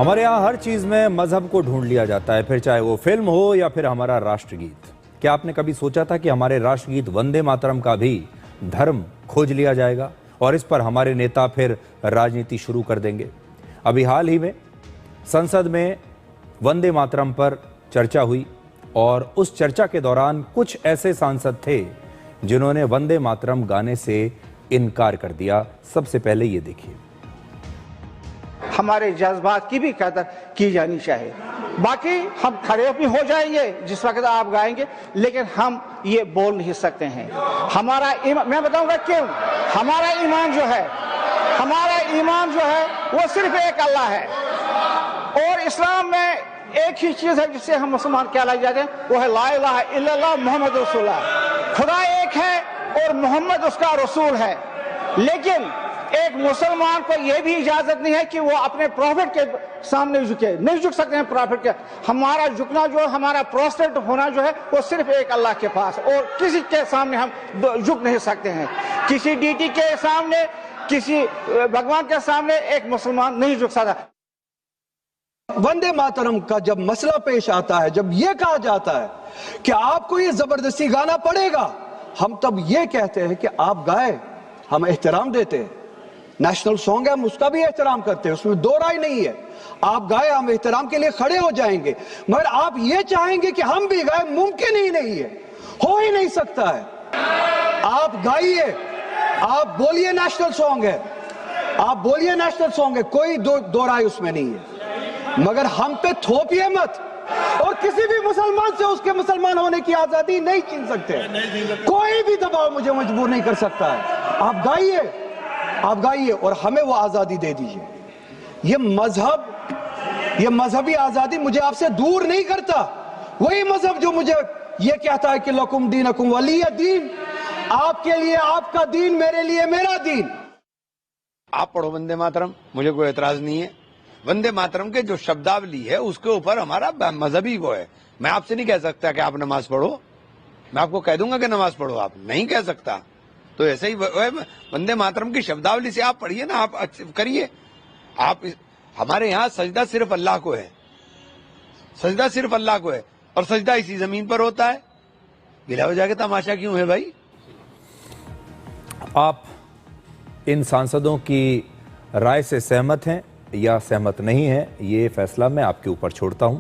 हमारे यहाँ हर चीज में मजहब को ढूंढ लिया जाता है, फिर चाहे वो फिल्म हो या फिर हमारा राष्ट्रगीत। क्या आपने कभी सोचा था कि हमारे राष्ट्रगीत वंदे मातरम का भी धर्म खोज लिया जाएगा और इस पर हमारे नेता फिर राजनीति शुरू कर देंगे? अभी हाल ही में संसद में वंदे मातरम पर चर्चा हुई और उस चर्चा के दौरान कुछ ऐसे सांसद थे जिन्होंने वंदे मातरम गाने से इनकार कर दिया। सबसे पहले ये देखिए। हमारे जज्बात की भी कदर की जानी चाहिए। बाकी हम खड़े भी हो जाएंगे जिस वक्त आप गाएंगे, लेकिन हम ये बोल नहीं सकते हैं। हमारा मैं बताऊंगा क्यों। हमारा ईमान जो है वो सिर्फ एक अल्लाह है और इस्लाम में एक ही चीज है जिससे हम मुसलमान कहलाए जाते हैं, वो है ला इलाहा इल्लल्लाह मुहम्मद रसूलुल्लाह। खुदा एक है और मोहम्मद उसका रसूल है। लेकिन एक मुसलमान को यह भी इजाजत नहीं है कि वो अपने प्रॉफिट के सामने झुके, नहीं झुक सकते हैं प्रॉफिट के। हमारा झुकना जो, हमारा प्रोस्ट्रेट होना जो है वो सिर्फ एक अल्लाह के पास, और किसी के सामने हम झुक नहीं सकते हैं। किसी डीटी के सामने, किसी भगवान के सामने एक मुसलमान नहीं झुक सकता। वंदे मातरम का जब मसला पेश आता है, जब यह कहा जाता है कि आपको ये जबरदस्ती गाना पड़ेगा, हम तब ये कहते हैं कि आप गाए, हम एहतराम देते हैं। नेशनल सॉन्ग है, हम उसका भी एहतराम करते हैं, उसमें दो राय नहीं है। आप गाए, हम एहतराम के लिए खड़े हो जाएंगे, मगर आप ये चाहेंगे कि हम भी गाए, मुमकिन ही नहीं है, हो ही नहीं सकता है। आप गाइए, आप बोलिए नेशनल सॉन्ग है, आप बोलिए नेशनल सॉन्ग है, कोई दो राय उसमें नहीं है, मगर हम पे थोपिए मत। और किसी भी मुसलमान से उसके मुसलमान होने की आजादी नहीं छीन सकते। कोई भी दबाव मुझे मजबूर नहीं कर सकता है। आप गाइए और हमें वो आजादी दे दीजिए। ये मजहबी आजादी मुझे आपसे दूर नहीं करता। वही मजहब जो मुझे ये कहता है कि लकुम दीनकुम वलिय दीन, आपके लिए आपका दीन, मेरे लिए मेरा दीन। आप पढ़ो वंदे मातरम, मुझे कोई एतराज नहीं है। वंदे मातरम के जो शब्दावली है उसके ऊपर हमारा मजहबी वो है। मैं आपसे नहीं कह सकता कि आप नमाज पढ़ो, मैं आपको कह दूंगा कि नमाज पढ़ो, आप नहीं कह सकता। तो ऐसे ही वंदे मातरम की शब्दावली से आप पढ़िए ना, आप करिए। आप हमारे यहाँ सजदा सिर्फ अल्लाह को है, सजदा सिर्फ अल्लाह को है, और सजदा इसी जमीन पर होता है। गिला हो जाके तमाशा क्यों है भाई? आप इन सांसदों की राय से सहमत हैं या सहमत नहीं हैं, ये फैसला मैं आपके ऊपर छोड़ता हूं।